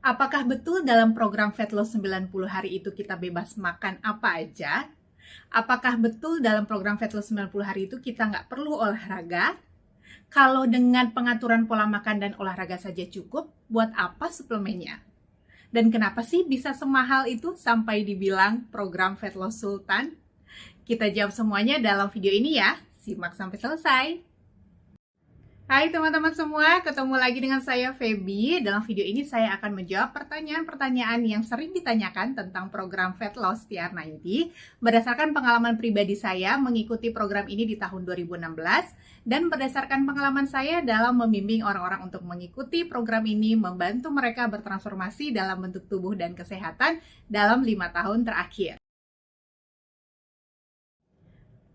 Apakah betul dalam program Fat Loss 90 hari itu kita bebas makan apa aja? Apakah betul dalam program Fat Loss 90 hari itu kita nggak perlu olahraga? Kalau dengan pengaturan pola makan dan olahraga saja cukup, buat apa suplemennya? Dan kenapa sih bisa semahal itu sampai dibilang program Fat Loss Sultan? Kita jawab semuanya dalam video ini ya. Simak sampai selesai. Hai teman-teman semua, ketemu lagi dengan saya Feby. Dalam video ini saya akan menjawab pertanyaan-pertanyaan yang sering ditanyakan tentang program Fat Loss TR90 berdasarkan pengalaman pribadi saya mengikuti program ini di tahun 2016 dan berdasarkan pengalaman saya dalam membimbing orang-orang untuk mengikuti program ini, membantu mereka bertransformasi dalam bentuk tubuh dan kesehatan dalam 5 tahun terakhir.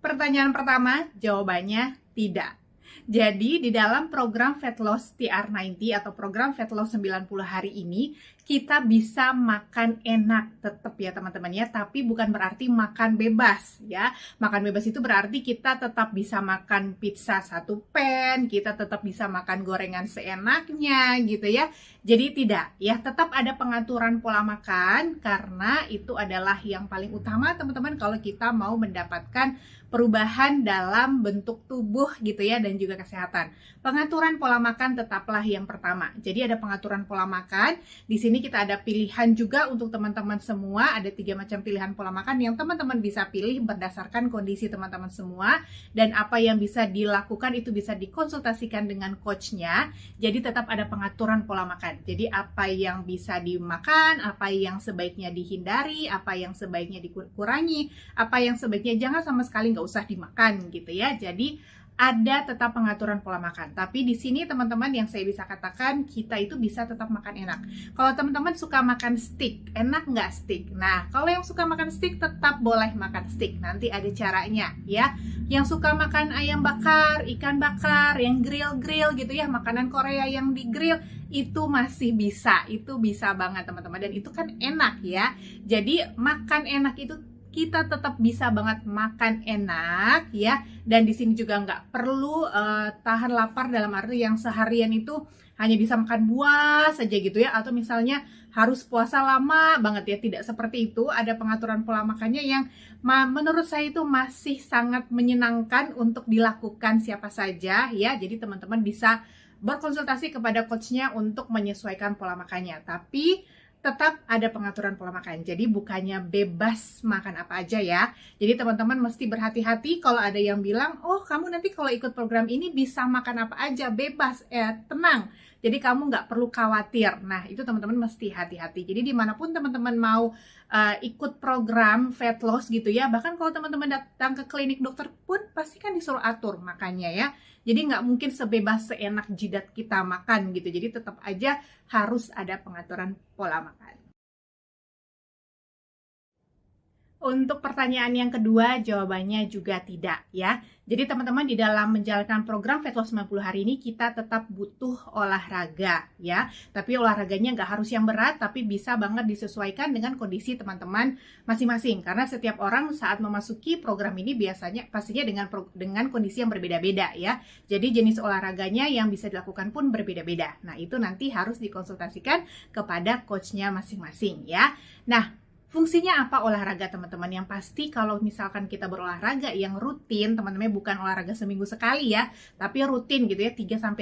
Pertanyaan pertama, jawabannya tidak. Jadi di dalam program Fat Loss TR90 atau program Fat Loss 90 hari ini kita bisa makan enak tetap ya teman-teman ya, tapi bukan berarti makan bebas ya. Makan bebas itu berarti kita tetap bisa makan pizza satu pan, kita tetap bisa makan gorengan seenaknya gitu ya. Jadi tidak ya, tetap ada pengaturan pola makan karena itu adalah yang paling utama teman-teman kalau kita mau mendapatkan perubahan dalam bentuk tubuh gitu ya dan juga kesehatan. Pengaturan pola makan tetaplah yang pertama. Jadi ada pengaturan pola makan. Di sini kita ada pilihan juga untuk teman-teman semua. Ada 3 macam pilihan pola makan yang teman-teman bisa pilih berdasarkan kondisi teman-teman semua. Dan apa yang bisa dilakukan itu bisa dikonsultasikan dengan coachnya. Jadi tetap ada pengaturan pola makan. Jadi apa yang bisa dimakan, apa yang sebaiknya dihindari, apa yang sebaiknya dikurangi, apa yang sebaiknya jangan sama sekali nggak usah dimakan gitu ya. Jadi ada tetap pengaturan pola makan. Tapi di sini teman-teman yang saya bisa katakan kita itu bisa tetap makan enak. Kalau teman-teman suka makan steak, enak nggak steak? Nah, kalau yang suka makan steak tetap boleh makan steak. Nanti ada caranya ya. Yang suka makan ayam bakar, ikan bakar, yang grill-grill gitu ya, makanan Korea yang di grill itu masih bisa. Itu bisa banget teman-teman dan itu kan enak ya. Jadi makan enak itu kita tetap bisa banget makan enak ya, dan di sini juga nggak perlu tahan lapar dalam arti yang seharian itu hanya bisa makan buah saja gitu ya, atau misalnya harus puasa lama banget ya, tidak seperti itu. Ada pengaturan pola makannya yang menurut saya itu masih sangat menyenangkan untuk dilakukan siapa saja ya. Jadi teman-teman bisa berkonsultasi kepada coachnya untuk menyesuaikan pola makannya, tapi tetap ada pengaturan pola makan. Jadi bukannya bebas makan apa aja ya. Jadi teman-teman mesti berhati-hati kalau ada yang bilang, oh kamu nanti kalau ikut program ini bisa makan apa aja, bebas, tenang. Jadi kamu nggak perlu khawatir. Nah itu teman-teman mesti hati-hati. Jadi dimanapun teman-teman mau ikut program Fat Loss gitu ya, bahkan kalau teman-teman datang ke klinik dokter pun pasti kan disuruh atur makannya ya. Jadi nggak mungkin sebebas seenak jidat kita makan gitu. Jadi tetap aja harus ada pengaturan pola makan. Untuk pertanyaan yang kedua, jawabannya juga tidak ya. Jadi teman-teman di dalam menjalankan program Fat Loss 90 hari ini kita tetap butuh olahraga ya. Tapi olahraganya nggak harus yang berat, tapi bisa banget disesuaikan dengan kondisi teman-teman masing-masing. Karena setiap orang saat memasuki program ini biasanya pastinya dengan kondisi yang berbeda-beda ya. Jadi jenis olahraganya yang bisa dilakukan pun berbeda-beda. Nah itu nanti harus dikonsultasikan kepada coachnya masing-masing ya. Nah, fungsinya apa olahraga teman-teman? Yang pasti kalau misalkan kita berolahraga yang rutin, teman-teman bukan olahraga seminggu sekali ya, tapi rutin gitu ya, 3-5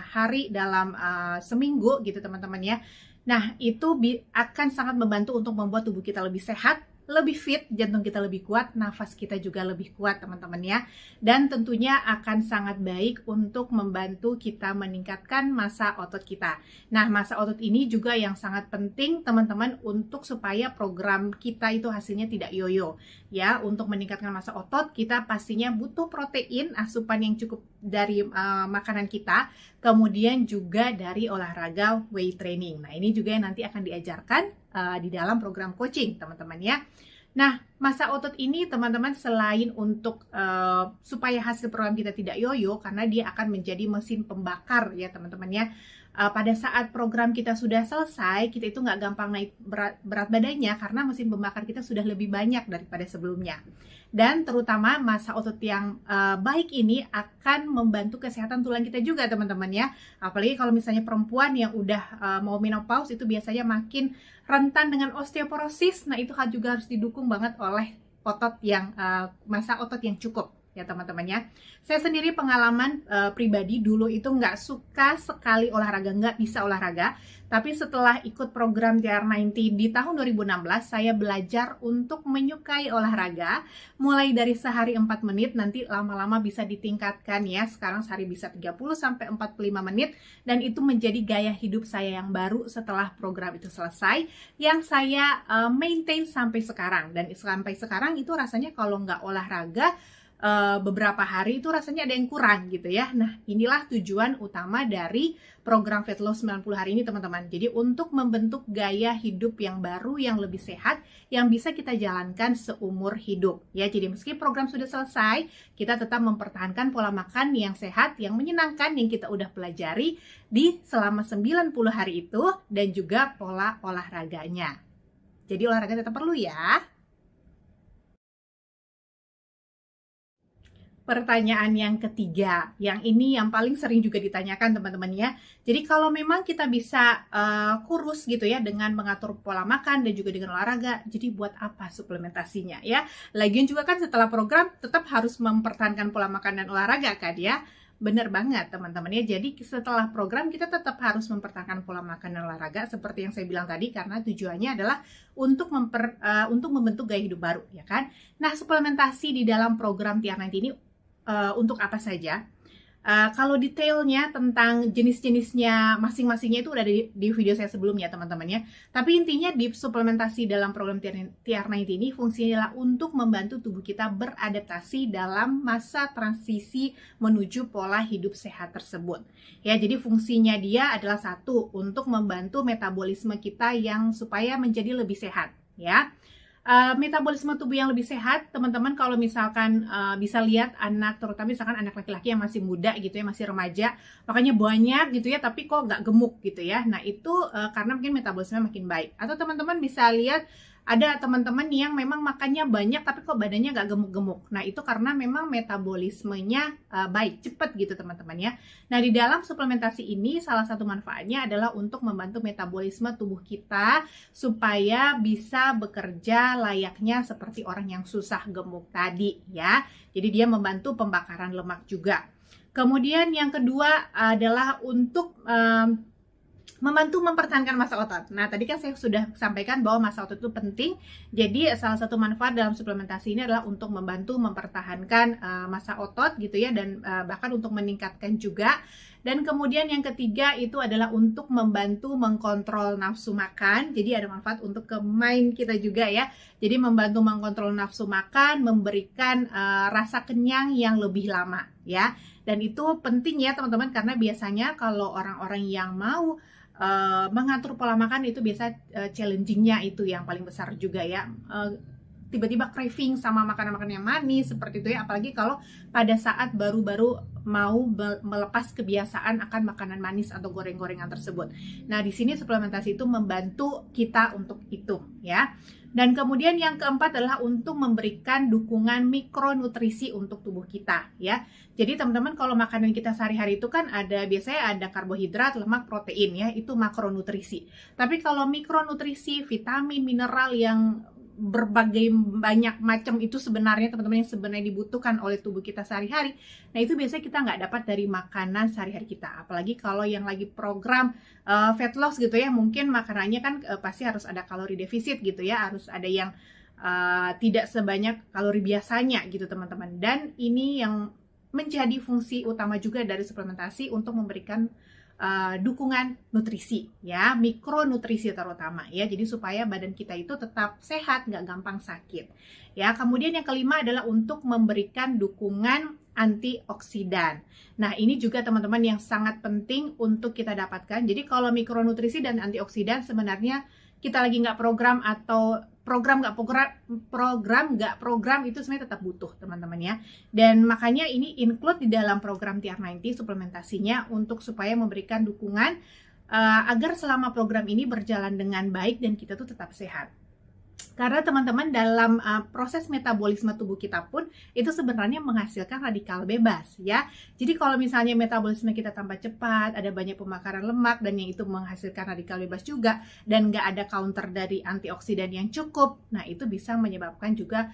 hari dalam seminggu gitu teman-teman ya. Nah itu akan sangat membantu untuk membuat tubuh kita lebih sehat, lebih fit, jantung kita lebih kuat, nafas kita juga lebih kuat teman-teman ya. Dan tentunya akan sangat baik untuk membantu kita meningkatkan massa otot kita. Nah massa otot ini juga yang sangat penting teman-teman untuk supaya program kita itu hasilnya tidak yoyo ya. Untuk meningkatkan massa otot kita pastinya butuh protein, asupan yang cukup dari makanan kita, kemudian juga dari olahraga weight training. Nah ini juga yang nanti akan diajarkan di dalam program coaching teman-teman ya. Nah massa otot ini teman-teman selain untuk supaya hasil program kita tidak yoyo, karena dia akan menjadi mesin pembakar ya teman-teman ya. pada saat program kita sudah selesai, kita itu nggak gampang naik berat badannya karena mesin pembakar kita sudah lebih banyak daripada sebelumnya. Dan terutama masa otot yang baik ini akan membantu kesehatan tulang kita juga teman-teman ya. Apalagi kalau misalnya perempuan yang udah mau menopause itu biasanya makin rentan dengan osteoporosis. Nah itu juga harus didukung banget oleh otot yang masa otot yang cukup ya teman-teman ya. Saya sendiri pengalaman pribadi dulu itu nggak suka sekali olahraga, nggak bisa olahraga. Tapi setelah ikut program TR90 di tahun 2016, saya belajar untuk menyukai olahraga. Mulai dari sehari 4 menit, nanti lama-lama bisa ditingkatkan ya. Sekarang sehari bisa 30-45 menit. Dan itu menjadi gaya hidup saya yang baru setelah program itu selesai. Yang saya maintain sampai sekarang. Dan sampai sekarang itu rasanya kalau nggak olahraga, beberapa hari itu rasanya ada yang kurang gitu ya. Nah inilah tujuan utama dari program Fat Loss 90 hari ini teman-teman. Jadi untuk membentuk gaya hidup yang baru, yang lebih sehat, yang bisa kita jalankan seumur hidup ya. Jadi meski program sudah selesai, kita tetap mempertahankan pola makan yang sehat, yang menyenangkan, yang kita udah pelajari di selama 90 hari itu, dan juga pola olahraganya. Jadi olahraga tetap perlu ya. Pertanyaan yang ketiga, yang ini yang paling sering juga ditanyakan teman-teman ya. Jadi kalau memang kita bisa kurus gitu ya dengan mengatur pola makan dan juga dengan olahraga, jadi buat apa suplementasinya ya? Lagian juga kan setelah program tetap harus mempertahankan pola makan dan olahraga kan ya? Bener banget teman-teman ya. Jadi setelah program kita tetap harus mempertahankan pola makan dan olahraga seperti yang saya bilang tadi, karena tujuannya adalah untuk membentuk gaya hidup baru ya kan. Nah suplementasi di dalam program TR90 ini untuk apa saja? Kalau detailnya tentang jenis-jenisnya masing-masingnya itu udah di video saya sebelumnya teman-teman ya. Tapi intinya di suplementasi dalam program TR90 ini fungsinya adalah untuk membantu tubuh kita beradaptasi dalam masa transisi menuju pola hidup sehat tersebut. Ya, jadi fungsinya dia adalah satu, untuk membantu metabolisme kita yang supaya menjadi lebih sehat ya. Metabolisme tubuh yang lebih sehat, teman-teman kalau misalkan bisa lihat anak, terutama misalkan anak laki-laki yang masih muda gitu ya, masih remaja, makanya banyak gitu ya, tapi kok nggak gemuk gitu ya. Nah itu karena mungkin metabolisme makin baik. Atau teman-teman bisa lihat ada teman-teman yang memang makannya banyak tapi kok badannya nggak gemuk-gemuk. Nah itu karena memang metabolismenya baik, cepat gitu teman-teman ya. Nah di dalam suplementasi ini salah satu manfaatnya adalah untuk membantu metabolisme tubuh kita supaya bisa bekerja layaknya seperti orang yang susah gemuk tadi ya. Jadi dia membantu pembakaran lemak juga. Kemudian yang kedua adalah untuk membantu mempertahankan masa otot. Nah, tadi kan saya sudah sampaikan bahwa masa otot itu penting. Jadi, salah satu manfaat dalam suplementasi ini adalah untuk membantu mempertahankan masa otot gitu ya, dan bahkan untuk meningkatkan juga. Dan kemudian yang ketiga itu adalah untuk membantu mengkontrol nafsu makan. Jadi ada manfaat untuk ke mind kita juga ya. Jadi membantu mengkontrol nafsu makan, memberikan rasa kenyang yang lebih lama ya. Dan itu penting ya teman-teman, karena biasanya kalau orang-orang yang mau mengatur pola makan itu biasa challengingnya itu yang paling besar juga ya. Tiba-tiba craving sama makanan-makanan yang manis seperti itu ya, apalagi kalau pada saat baru-baru mau melepas kebiasaan akan makanan manis atau goreng-gorengan tersebut. Nah, di sini suplementasi itu membantu kita untuk itu ya. Dan kemudian yang keempat adalah untuk memberikan dukungan mikronutrisi untuk tubuh kita ya. Jadi teman-teman kalau makanan kita sehari-hari itu kan biasanya ada karbohidrat, lemak, protein ya, itu makronutrisi. Tapi kalau mikronutrisi, vitamin, mineral yang berbagai banyak macam itu sebenarnya teman-teman yang sebenarnya dibutuhkan oleh tubuh kita sehari-hari. Nah itu biasanya kita nggak dapat dari makanan sehari-hari kita. Apalagi kalau yang lagi program fat loss gitu ya, mungkin makanannya kan pasti harus ada kalori defisit gitu ya, harus ada yang tidak sebanyak kalori biasanya gitu teman-teman. Dan ini yang menjadi fungsi utama juga dari suplementasi untuk memberikan dukungan nutrisi ya, mikronutrisi terutama ya, jadi supaya badan kita itu tetap sehat, nggak gampang sakit ya. Kemudian yang kelima adalah untuk memberikan dukungan antioksidan. Nah ini juga teman-teman yang sangat penting untuk kita dapatkan. Jadi kalau mikronutrisi dan antioksidan sebenarnya kita lagi nggak program atau program itu sebenarnya tetap butuh teman-teman ya. Dan makanya ini include di dalam program TR90 suplementasinya untuk supaya memberikan dukungan agar selama program ini berjalan dengan baik dan kita tuh tetap sehat. Karena teman-teman dalam proses metabolisme tubuh kita pun itu sebenarnya menghasilkan radikal bebas ya. Jadi kalau misalnya metabolisme kita tambah cepat, ada banyak pembakaran lemak dan yang itu menghasilkan radikal bebas juga dan nggak ada counter dari antioksidan yang cukup, nah itu bisa menyebabkan juga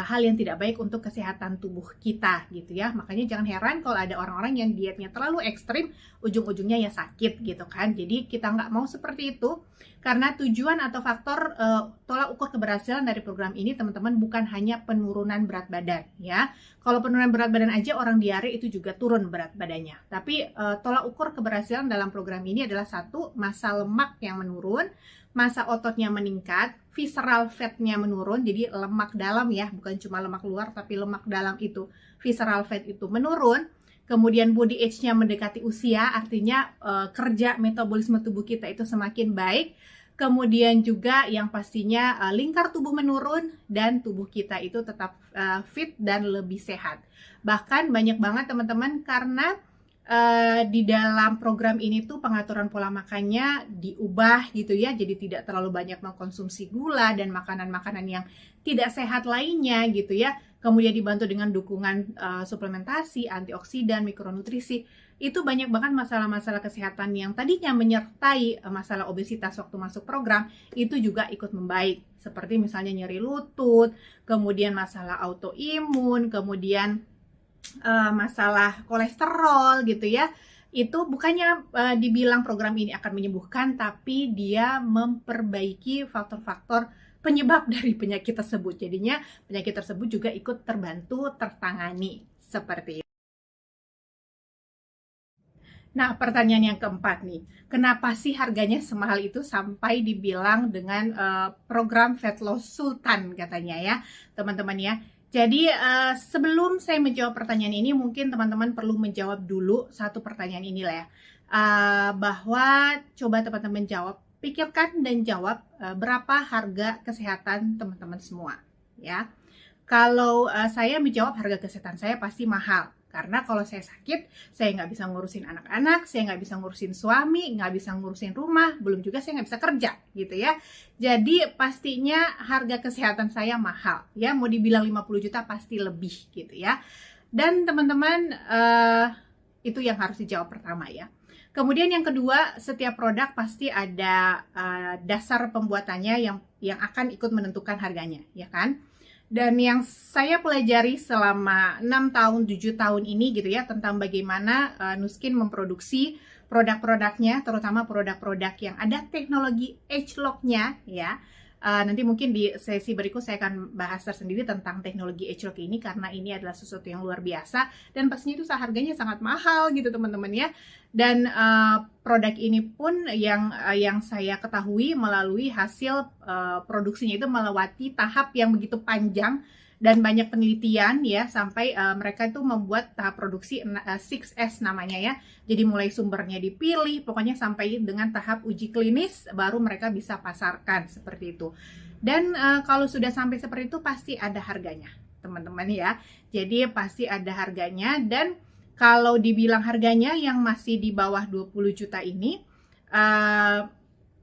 hal yang tidak baik untuk kesehatan tubuh kita gitu ya. Makanya jangan heran kalau ada orang-orang yang dietnya terlalu ekstrim, ujung-ujungnya ya sakit gitu kan. Jadi kita nggak mau seperti itu. Karena tujuan atau faktor tolak ukur keberhasilan dari program ini teman-teman bukan hanya penurunan berat badan ya. Kalau penurunan berat badan aja orang diare itu juga turun berat badannya. Tapi tolak ukur keberhasilan dalam program ini adalah satu, massa lemak yang menurun, massa ototnya meningkat, visceral fatnya menurun, jadi lemak dalam ya, bukan cuma lemak luar tapi lemak dalam itu, visceral fat itu menurun. Kemudian body age-nya mendekati usia, artinya kerja metabolisme tubuh kita itu semakin baik. Kemudian juga yang pastinya lingkar tubuh menurun dan tubuh kita itu tetap fit dan lebih sehat. Bahkan banyak banget teman-teman karena di dalam program ini tuh pengaturan pola makannya diubah gitu ya, jadi tidak terlalu banyak mengkonsumsi gula dan makanan-makanan yang tidak sehat lainnya gitu ya. Kemudian dibantu dengan dukungan suplementasi, antioksidan, mikronutrisi. Itu banyak banget masalah-masalah kesehatan yang tadinya menyertai masalah obesitas waktu masuk program, itu juga ikut membaik. Seperti misalnya nyeri lutut, kemudian masalah autoimun, kemudian masalah kolesterol gitu ya. Itu bukannya dibilang program ini akan menyembuhkan, tapi dia memperbaiki faktor-faktor penyebab dari penyakit tersebut. Jadinya penyakit tersebut juga ikut terbantu tertangani seperti itu. Nah, pertanyaan yang keempat nih, kenapa sih harganya semahal itu sampai dibilang dengan program Fat Loss Sultan katanya ya, teman-teman ya. Jadi sebelum saya menjawab pertanyaan ini, mungkin teman-teman perlu menjawab dulu satu pertanyaan inilah ya, bahwa coba teman-teman jawab, pikirkan dan jawab berapa harga kesehatan teman-teman semua ya. Kalau saya menjawab harga kesehatan saya pasti mahal. Karena kalau saya sakit, saya nggak bisa ngurusin anak-anak, saya nggak bisa ngurusin suami, nggak bisa ngurusin rumah, belum juga saya nggak bisa kerja gitu ya. Jadi pastinya harga kesehatan saya mahal ya, mau dibilang 50 juta pasti lebih gitu ya. Dan teman-teman itu yang harus dijawab pertama ya. Kemudian yang kedua, setiap produk pasti ada dasar pembuatannya yang akan ikut menentukan harganya ya kan. Dan yang saya pelajari selama 6 tahun, 7 tahun ini gitu ya, tentang bagaimana Nuskin memproduksi produk-produknya, terutama produk-produk yang ada teknologi age lock-nya ya. Nanti mungkin di sesi berikut saya akan bahas tersendiri tentang teknologi age lock ini, karena ini adalah sesuatu yang luar biasa dan pastinya itu harganya sangat mahal gitu teman-teman ya. Dan produk ini pun yang saya ketahui melalui hasil produksinya itu melewati tahap yang begitu panjang dan banyak penelitian ya, sampai mereka itu membuat tahap produksi 6S namanya ya. Jadi mulai sumbernya dipilih, pokoknya sampai dengan tahap uji klinis baru mereka bisa pasarkan seperti itu. Dan kalau sudah sampai seperti itu pasti ada harganya teman-teman ya. Jadi pasti ada harganya, dan kalau dibilang harganya yang masih di bawah 20 juta ini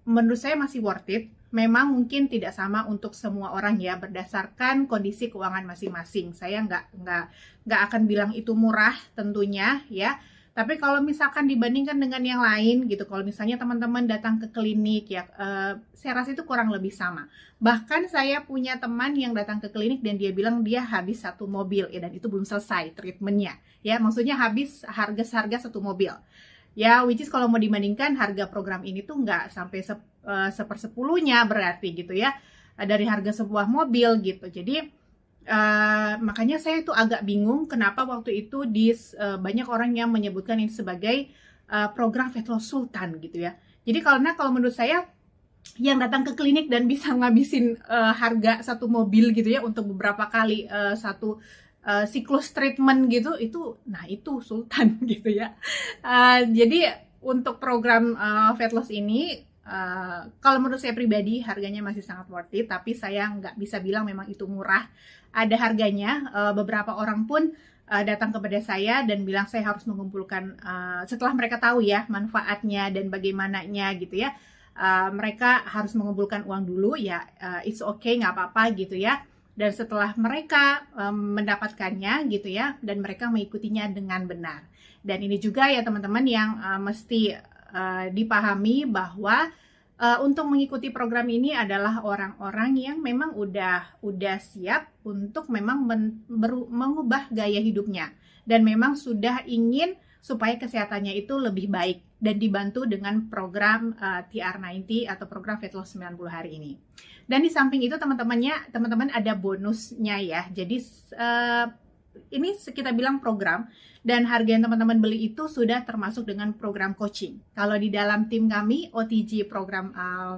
menurut saya masih worth it. Memang mungkin tidak sama untuk semua orang ya, berdasarkan kondisi keuangan masing-masing. Saya nggak akan bilang itu murah tentunya ya. Tapi kalau misalkan dibandingkan dengan yang lain gitu, kalau misalnya teman-teman datang ke klinik ya, saya rasa itu kurang lebih sama. Bahkan saya punya teman yang datang ke klinik dan dia bilang dia habis satu mobil ya, dan itu belum selesai treatmentnya ya. Maksudnya habis harga satu mobil. Ya, which is kalau mau dibandingkan harga program ini tuh nggak sampai sepersepuluhnya berarti gitu ya, dari harga sebuah mobil gitu. Jadi makanya saya tuh agak bingung kenapa waktu itu banyak orang yang menyebutkan ini sebagai program Fat Loss Sultan gitu ya. Jadi kalau menurut saya yang datang ke klinik dan bisa ngabisin harga satu mobil gitu ya untuk beberapa kali satu siklus treatment gitu, itu sultan gitu ya. Jadi untuk program Fat Loss ini kalau menurut saya pribadi harganya masih sangat worth it, tapi saya nggak bisa bilang memang itu murah. Ada harganya. Beberapa orang pun datang kepada saya dan bilang saya harus mengumpulkan, setelah mereka tahu ya manfaatnya dan bagaimananya gitu ya, mereka harus mengumpulkan uang dulu ya, it's okay, nggak apa-apa gitu ya. Dan setelah mereka mendapatkannya gitu ya, dan mereka mengikutinya dengan benar. Dan ini juga ya teman-teman yang mesti dipahami bahwa untuk mengikuti program ini adalah orang-orang yang memang udah siap untuk memang mengubah gaya hidupnya dan memang sudah ingin supaya kesehatannya itu lebih baik dan dibantu dengan program TR90 atau program Fat Loss 90 hari ini. Dan di samping itu teman-teman ada bonusnya ya. Jadi ini kita bilang program, dan harga yang teman-teman beli itu sudah termasuk dengan program coaching. Kalau di dalam tim kami OTG program,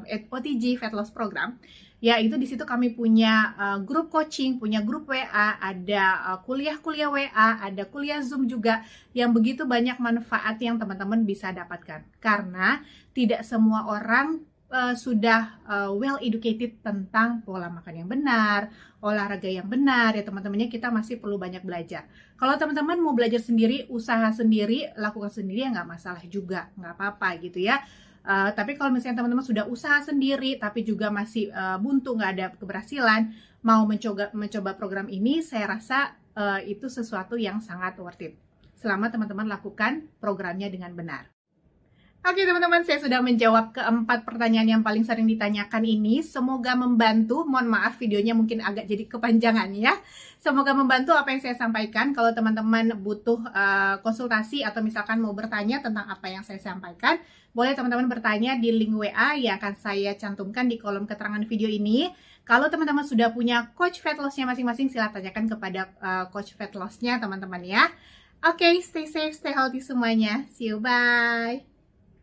OTG Fat Loss Program, ya itu di situ kami punya grup coaching, punya grup WA, ada kuliah-kuliah WA, ada kuliah Zoom juga, yang begitu banyak manfaat yang teman-teman bisa dapatkan. Karena tidak semua orang sudah well educated tentang pola makan yang benar, olahraga yang benar ya teman-temannya. Kita masih perlu banyak belajar. Kalau teman-teman mau belajar sendiri, usaha sendiri, lakukan sendiri ya nggak masalah juga, nggak apa-apa gitu ya. Tapi kalau misalnya teman-teman sudah usaha sendiri tapi juga masih buntu, nggak ada keberhasilan, mau mencoba program ini, saya rasa itu sesuatu yang sangat worth it selama teman-teman lakukan programnya dengan benar. Oke teman-teman, saya sudah menjawab keempat pertanyaan yang paling sering ditanyakan ini. Semoga membantu. Mohon maaf videonya mungkin agak jadi kepanjangan ya. Semoga membantu apa yang saya sampaikan. Kalau teman-teman butuh konsultasi atau misalkan mau bertanya tentang apa yang saya sampaikan, boleh teman-teman bertanya di link WA yang akan saya cantumkan di kolom keterangan video ini. Kalau teman-teman sudah punya coach fat loss-nya masing-masing, silahkan tanyakan kepada coach fat loss-nya teman-teman ya. Oke, stay safe, stay healthy semuanya. See you, bye.